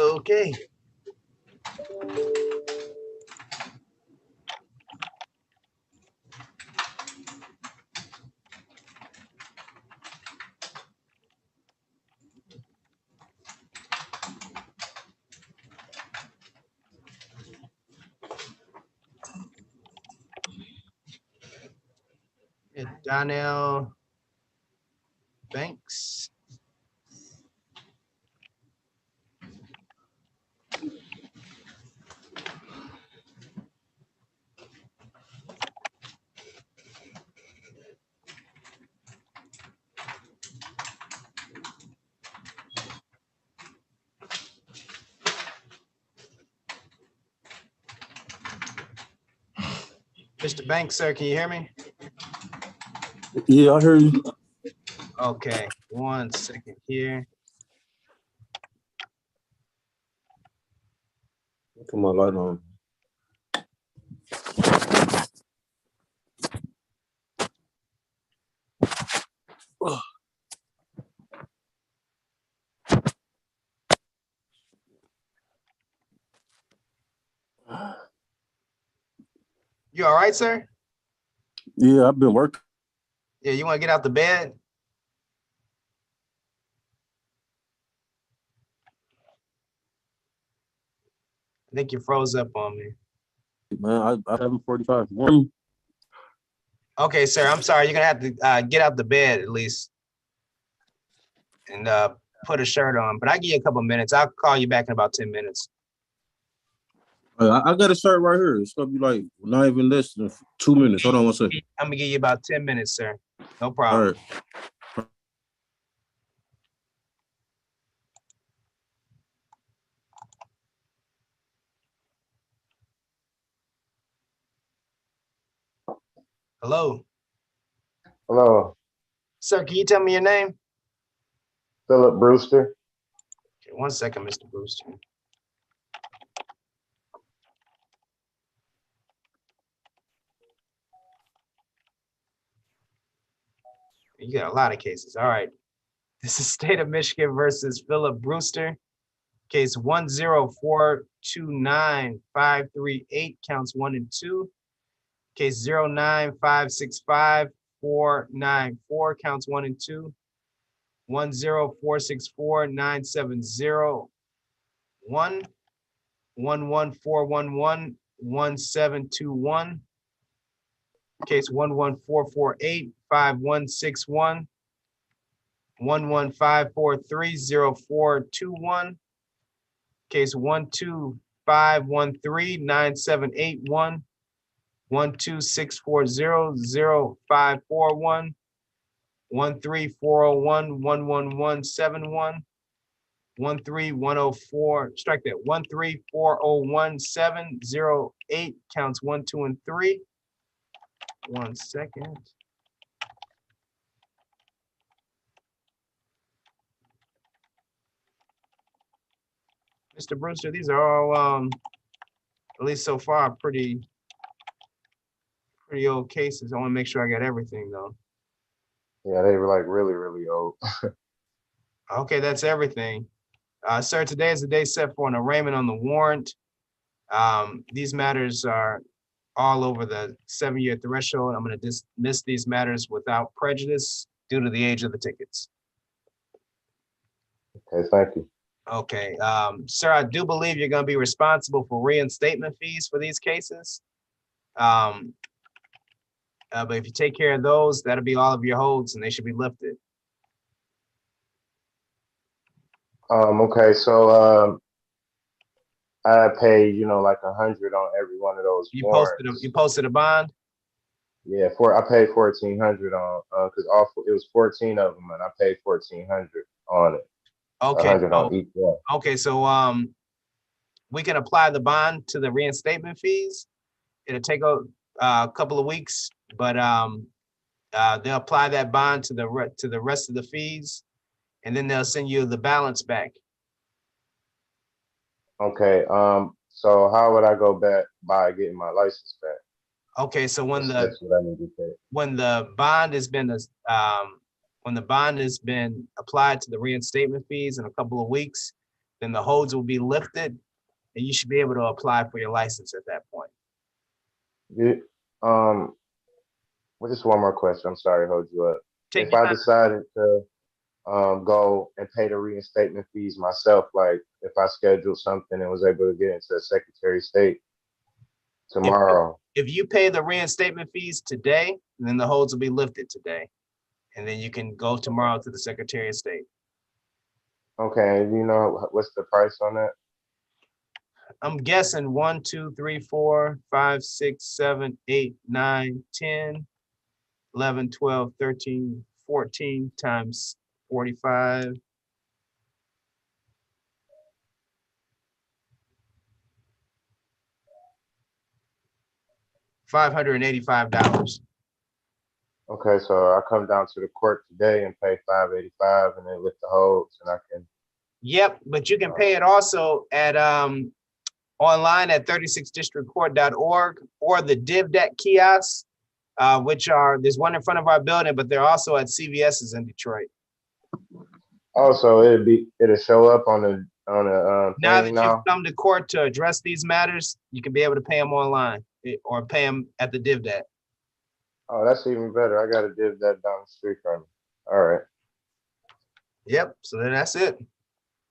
Okay. Donnell Banks. Mr. Banks, sir, can you hear me? Yeah, I hear you. Okay, 1 second here. Put my light on. You all right, sir? Yeah, I've been working. Yeah, you want to get out the bed? I think you froze up on me. Man, I have 45 morning. Okay, sir, I'm sorry. You're gonna have to get out the bed at least and put a shirt on. But I give you a couple minutes. I'll call you back in about 10 minutes. I got a shirt right here. It's gonna be like not even less than 2 minutes. Hold on one second. I'm gonna give you about 10 minutes, sir. No problem. All right. Hello. Hello. Sir, can you tell me your name? Philip Brewster. Okay, 1 second, Mr. Brewster. You got a lot of cases. All right. This is State of Michigan versus Philip Brewster. Case 10429-538, counts 1 and 2. Case 09565-494, counts 1 and 2. 10464-970-1. 11411-1721. Case 11448-5161. 11543-0421. Case 12513-9781. 12640-0541. 13401-11171. 13104, strike that, 13401-708, counts 1, 2, and 3. 1 second. Mr. Brewster, these are all, at least so far, pretty old cases. I want to make sure I got everything though. Yeah, they were like really, really old. Okay, that's everything. Sir, today is the day set for an arraignment on the warrant. These matters are all over the 7-year threshold. I'm going to dismiss these matters without prejudice due to the age of the tickets. Okay, thank you. Okay, sir, I do believe you're going to be responsible for reinstatement fees for these cases. But if you take care of those, that'll be all of your holds and they should be lifted. Okay, so I pay, like 100 on every one of those warrants. You posted a bond? Yeah, I paid 1,400 on because it was 14 of them, and I paid 1,400 on it. Okay. 100 on each one. Okay, so we can apply the bond to the reinstatement fees. It'll take a couple of weeks, but they'll apply that bond to the rest of the fees, and then they'll send you the balance back. Okay. So how would I go back by getting my license back? Okay, so when That's what I need to pay. when the bond has been applied to the reinstatement fees in a couple of weeks, then the holds will be lifted and you should be able to apply for your license at that point. Well, just one more question. I'm sorry to hold you up. Take If your I time. decided to go and pay the reinstatement fees myself, like if I scheduled something and was able to get into the Secretary of State tomorrow. If you pay the reinstatement fees today, then the holds will be lifted today. And then you can go tomorrow to the Secretary of State. Okay, and you know what's the price on that? I'm guessing 1, 2, 3, 4, 5, 6, 7, 8, 9, 10, 11, 12, 13, 14 times 45. $585. Okay, so I come down to the court today and pay $585 and then lift the holds and I can. Yep, but you can pay it also at online at 36districtcourt.org or the DivDat kiosks, which there's one in front of our building, but they're also at CVS's in Detroit. Also, it'll show up on the Now thing that now. you've come to court to address these matters, you can be able to pay them online or pay them at the DivDat. Oh, that's even better. I got to div that down the street from me. All right. Yep, so then that's it.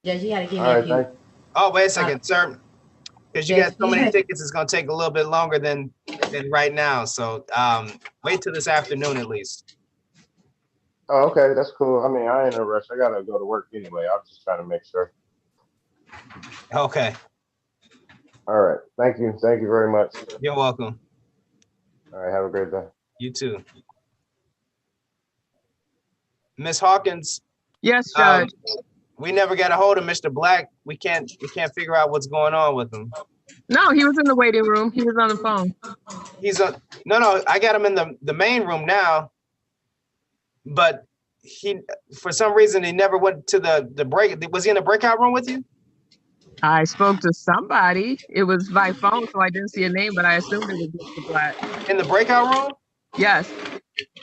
Judge, you gotta give me All a right, few. thank Oh, wait a second, sir. Because you got so many Yeah. tickets, it's gonna take a little bit longer than right now. So wait till this afternoon at least. Oh, okay, that's cool. I mean, I ain't in a rush. I gotta go to work anyway. I'm just trying to make sure. Okay, All right, thank you. Thank you very much. you're welcome. All right, have a great day. You too. Miss Hawkins, Yes, Judge. we never got a hold of Mr. Black. We can't figure out what's going on with him. No, he was in the waiting room. He was on the phone. He's no, I got him in the main room now, but he, for some reason, he never went to the break. Was he in the breakout room with you? I spoke to somebody. It was by phone, so I didn't see a name, but I assumed it was Mr. Black. In the breakout room? Yes.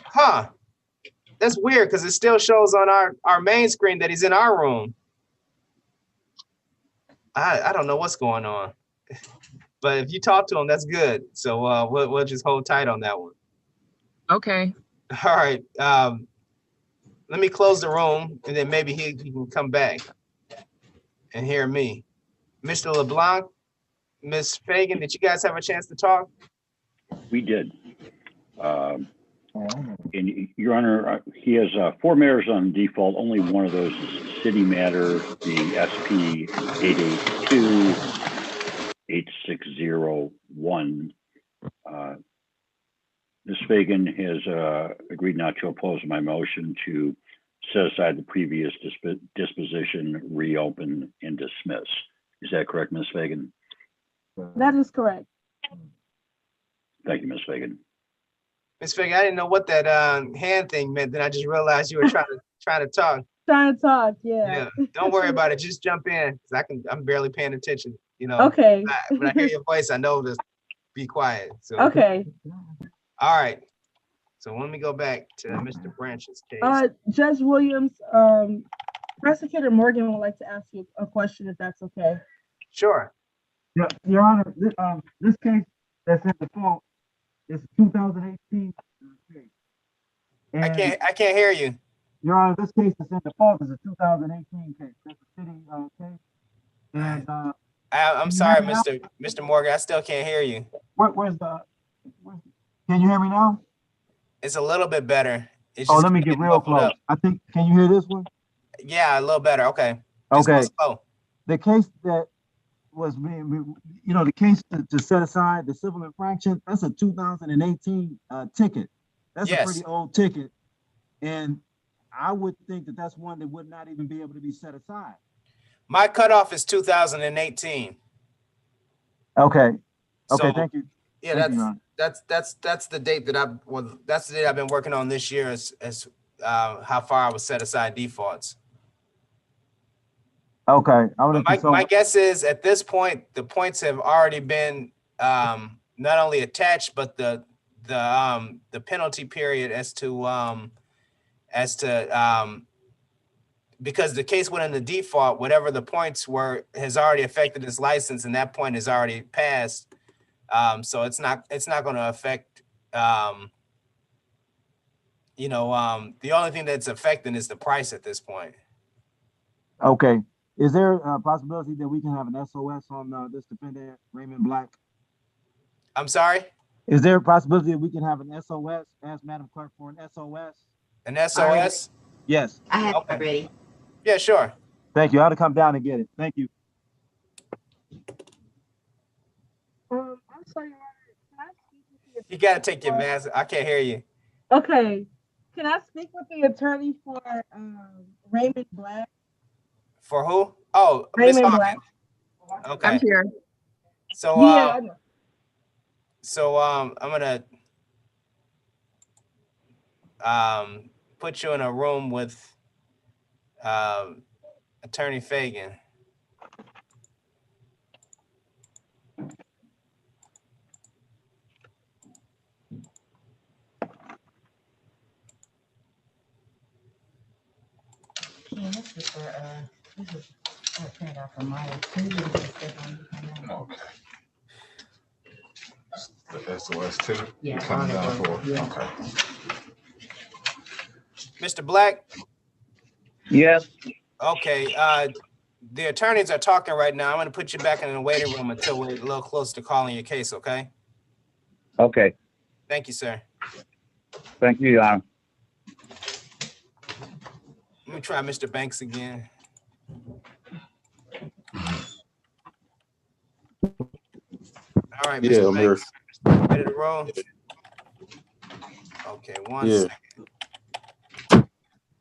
Huh. That's weird because it still shows on our main screen that he's in our room. I don't know what's going on. But if you talk to him, that's good. So we'll just hold tight on that one. Okay. All right. Let me close the room and then maybe he can come back and hear me. Mr. LeBlanc, Ms. Fagan, did you guys have a chance to talk? We did. And Your Honor, he has 4 matters on default. Only one of those is a city matter, the SP 882-8601. Ms. Fagan has agreed not to oppose my motion to set aside the previous disposition, reopen, and dismiss. Is that correct, Ms. Fagan? That is correct. Thank you, Ms. Fagan. Ms. Fagan, I didn't know what that hand thing meant. Then I just realized you were trying to talk. Trying to talk, yeah. Don't worry about it. Just jump in. I'm barely paying attention. You know. Okay. When I hear your voice, I know to be quiet. So. Okay. All right. So let me go back to Mr. Branch's case. Judge Williams, Prosecutor Morgan would like to ask you a question, if that's okay. Sure. Yeah, Your Honor, this case that's in default is 2018 case. And I can't hear you. Your Honor, this case that's in default is a 2018 case. That's a city case. And I'm sorry, Mr. Morgan. I still can't hear you. Can you hear me now? It's a little bit better. It's Oh, just let me get real close. I think, can you hear this one? Yeah, a little better. Okay. Just Okay. go slow. The case that was being, the case to set aside the civil infraction, that's a 2018 ticket. That's Yes. a pretty old ticket. And I would think that that's one that would not even be able to be set aside. My cutoff is 2018. Okay. Okay, So, thank you. Yeah, Thank you, Your Honor. that's the date that that's the date I've been working on this year as how far I was set aside defaults. Okay. I would My guess is at this point the points have already been not only attached but the penalty period as to because the case went into default, whatever the points were has already affected his license, and that point is already passed. So it's not going to affect. The only thing that's affecting is the price at this point. Okay. Is there a possibility that we can have an SOS on this defendant, Raymond Black? I'm sorry? Is there a possibility that we can have an SOS? Ask Madam Clerk for an SOS. An SOS? Yes. I have Okay. it ready. Yeah, sure. Thank you. I ought to come down and get it. Thank you. I'm sorry, Robert. Can I speak with the You got to take your mask. I can't hear you. Okay. Can I speak with the attorney for Raymond Black? For who? Oh, Miss Raymond Hawkins. Black. Okay. I'm here. So, Yeah, I know. I'm gonna put you in a room with Attorney Fagan. Yeah, this is a printout for mine. Can you just stick on? Okay. The SOS too? Yeah. Coming down for, Yeah. okay. Mr. Black? Yes. Okay, the attorneys are talking right now. I'm gonna put you back in the waiting room until we're a little close to calling your case, okay? Okay. Thank you, sir. Thank you, Your Honor. Let me try Mr. Banks again. All right, Yeah, Mr. I'm here. Banks, ready to roll? Okay, one Yeah. second.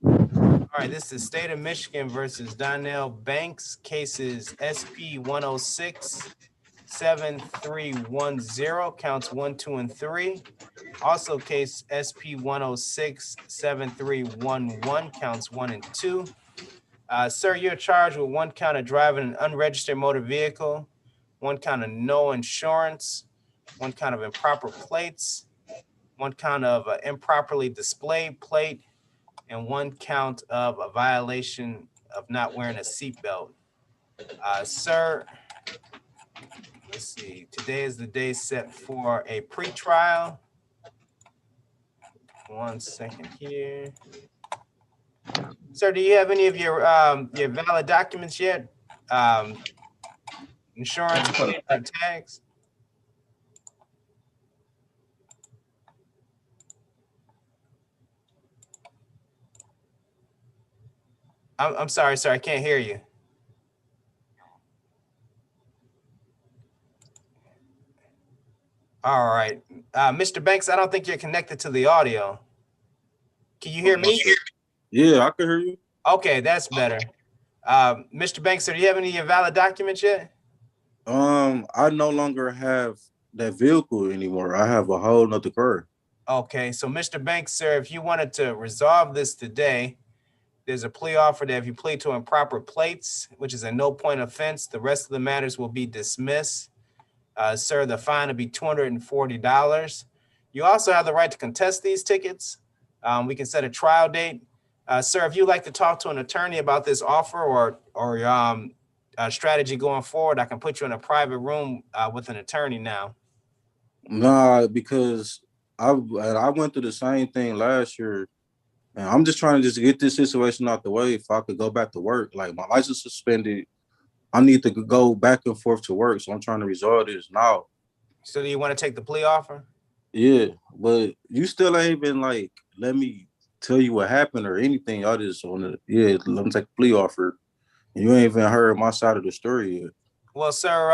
All right, this is State of Michigan versus Donnell Banks. Cases SP 106-7310, counts 1, 2, and 3. Also case SP 106-7311, counts 1 and 2. Sir, you're charged with 1 count of driving an unregistered motor vehicle, 1 count of no insurance, 1 count of improper plates, 1 count of improperly displayed plate, and 1 count of a violation of not wearing a seatbelt. Sir, let's see, today is the day set for a pretrial. 1 second here. Sir, do you have any of your valid documents yet? Insurance, plates, or tags? I'm sorry, sir, I can't hear you. All right. Mr. Banks, I don't think you're connected to the audio. Can you hear me? Yeah, I can hear you. Okay, that's better. Mr. Banks, sir, do you have any of your valid documents yet? I no longer have that vehicle anymore. I have a whole nother car. Okay, so Mr. Banks, sir, if you wanted to resolve this today, there's a plea offer that if you plead to improper plates, which is a no point offense, the rest of the matters will be dismissed. Sir, the fine will be $240. You also have the right to contest these tickets. We can set a trial date. Sir, if you'd like to talk to an attorney about this offer or strategy going forward, I can put you in a private room with an attorney now. Nah, because I went through the same thing last year. And I'm just trying to just get this situation out the way. If I could go back to work, like my license suspended, I need to go back and forth to work. So I'm trying to resolve this now. So do you want to take the plea offer? Yeah, but you still ain't been like, let me tell you what happened or anything. Y'all just on the, yeah, let me take the plea offer. You ain't even heard my side of the story yet. Well, sir,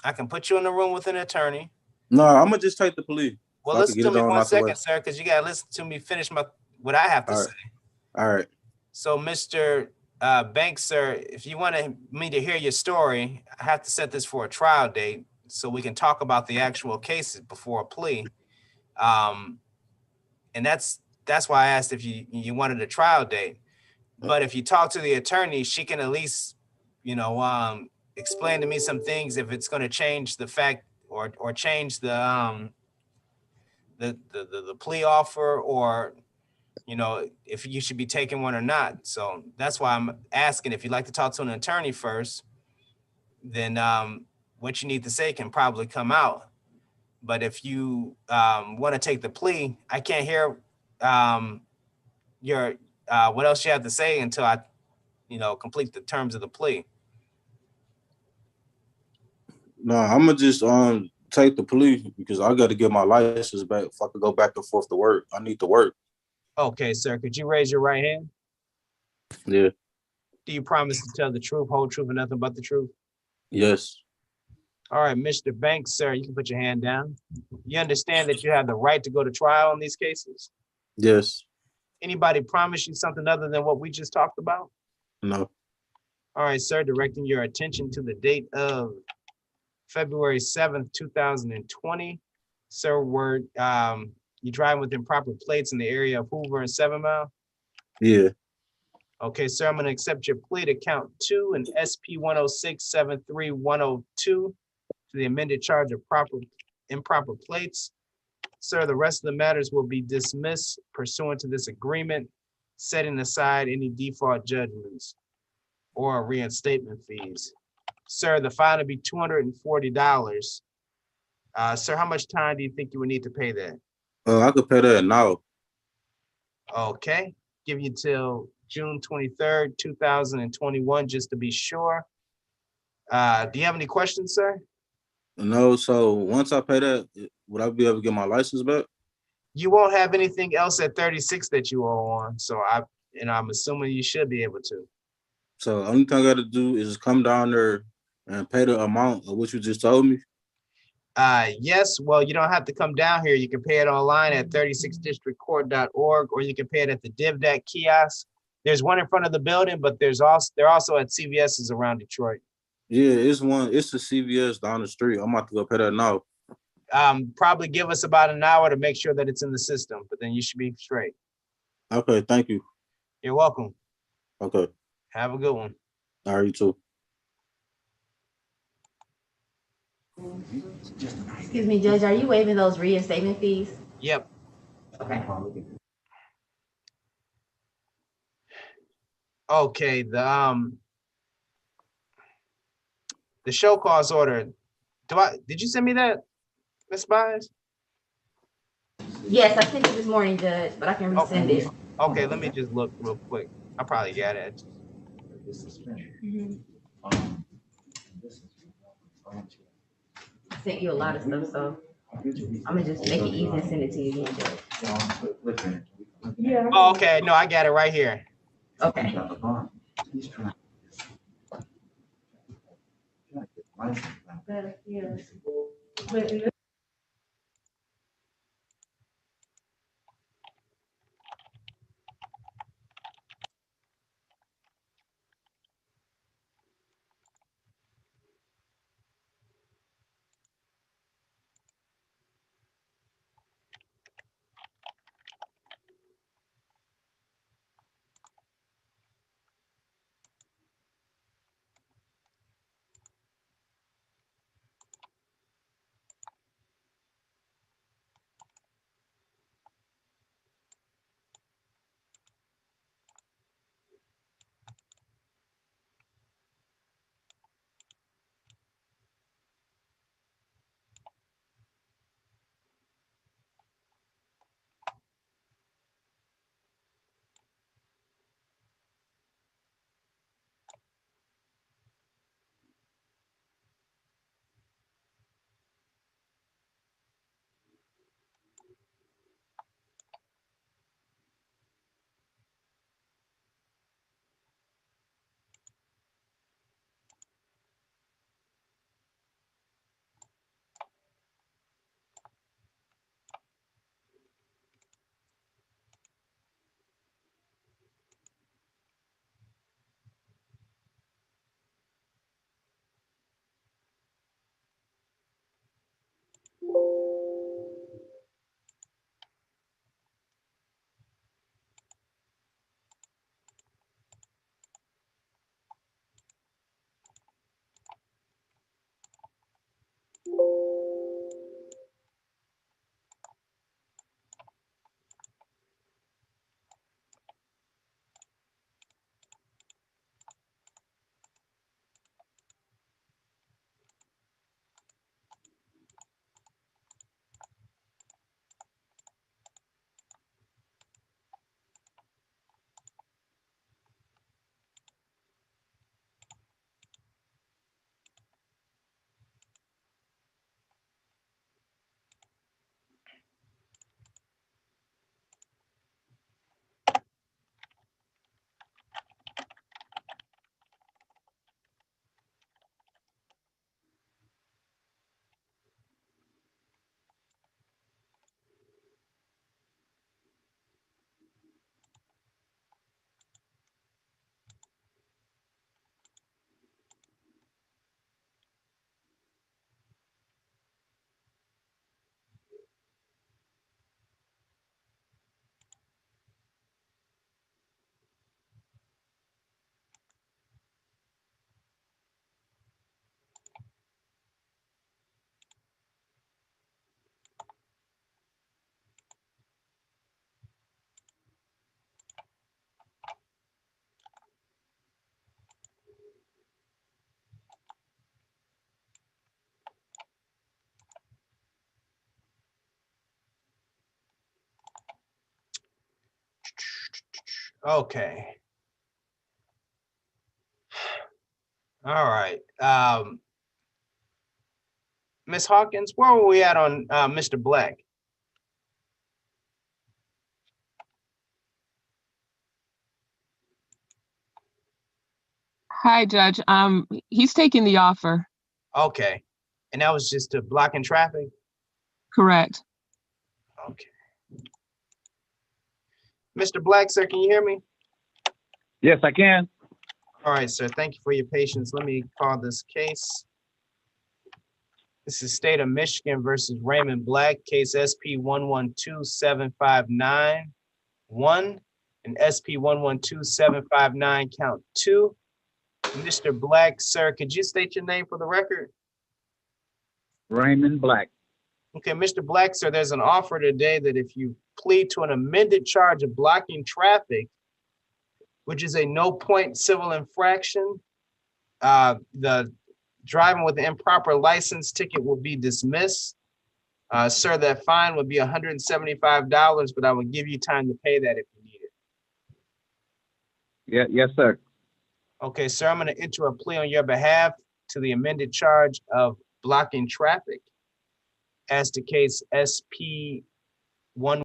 I can put you in the room with an attorney. No, I'm gonna just take the plea. Well, So listen to me 1 second, sir, because you gotta listen to me finish what I have to say. All right. So, Mr. Banks, sir, if you want me to hear your story, I have to set this for a trial date so we can talk about the actual cases before a plea. And that's why I asked if you wanted a trial date. But if you talk to the attorney, she can at least, explain to me some things if it's going to change the fact or change the plea offer or you know, if you should be taking one or not. So that's why I'm asking if you'd like to talk to an attorney first, then what you need to say can probably come out. But if you want to take the plea, I can't hear your what else you have to say until I, you know, complete the terms of the plea. No, I'm gonna just take the plea because I got to get my license back. If I could go back and forth to work, I need to work. Okay, sir. Could you raise your right hand? Yeah. Do you promise to tell the truth, whole truth, and nothing but the truth? Yes. All right, Mr. Banks, sir, you can put your hand down. You understand that you have the right to go to trial in these cases? Yes. Anybody promise you something other than what we just talked about? No. All right, sir, directing your attention to the date of February 7th, 2020. Sir, you drive with improper plates in the area of Hoover and 7 Mile? Yeah. Okay, sir, I'm gonna accept your plea to count 2 and SP 106-73102 to the amended charge of improper plates. Sir, the rest of the matters will be dismissed pursuant to this agreement, setting aside any default judgments or reinstatement fees. Sir, the fine will be $240. Sir, how much time do you think you would need to pay that? I could pay that now. Okay, give you till June 23rd, 2021, just to be sure. Do you have any questions, sir? No. So once I pay that, would I be able to get my license back? You won't have anything else at 36 that you owe on, so I'm assuming you should be able to. So only thing I got to do is come down there and pay the amount of what you just told me. Yes, well, you don't have to come down here. You can pay it online at 36districtcourt.org, or you can pay it at the DivDat kiosk. There's one in front of the building, but they're also at CVS's around Detroit. Yeah, it's the CVS down the street. I'm about to go pay that now. Probably give us about an hour to make sure that it's in the system, but then you should be straight. Okay, thank you. You're welcome. Okay. Have a good one. All right, you too. Excuse me, Judge, are you waiving those reinstatement fees? Yep. Okay. Okay, the show cause order. Did you send me that, Ms. Byers? Yes, I sent it this morning, Judge, but I can resend it. Okay, let me just look real quick. I probably got it. I sent you a lot of stuff, so I'm gonna just make it easy and send it to you again, Judge. Yeah. Oh, okay, no, I got it right here. Okay. But Okay. All right. Ms. Hawkins, where were we at on Mr. Black? Hi, Judge. He's taking the offer. Okay. And that was just to blocking traffic? Correct. Okay. Mr. Black, sir, can you hear me? Yes, I can. All right, sir. Thank you for your patience. Let me call this case. This is State of Michigan versus Raymond Black, case SP 1127591 and SP 1127559 count 2. Mr. Black, sir, could you state your name for the record? Raymond Black. Okay, Mr. Black, sir, there's an offer today that if you plead to an amended charge of blocking traffic, which is a no-point civil infraction, the driving with an improper license ticket will be dismissed. Sir, that fine would be $175, but I would give you time to pay that if you need it. Yes, sir. Okay, sir, I'm going to enter a plea on your behalf to the amended charge of blocking traffic as to case SP 1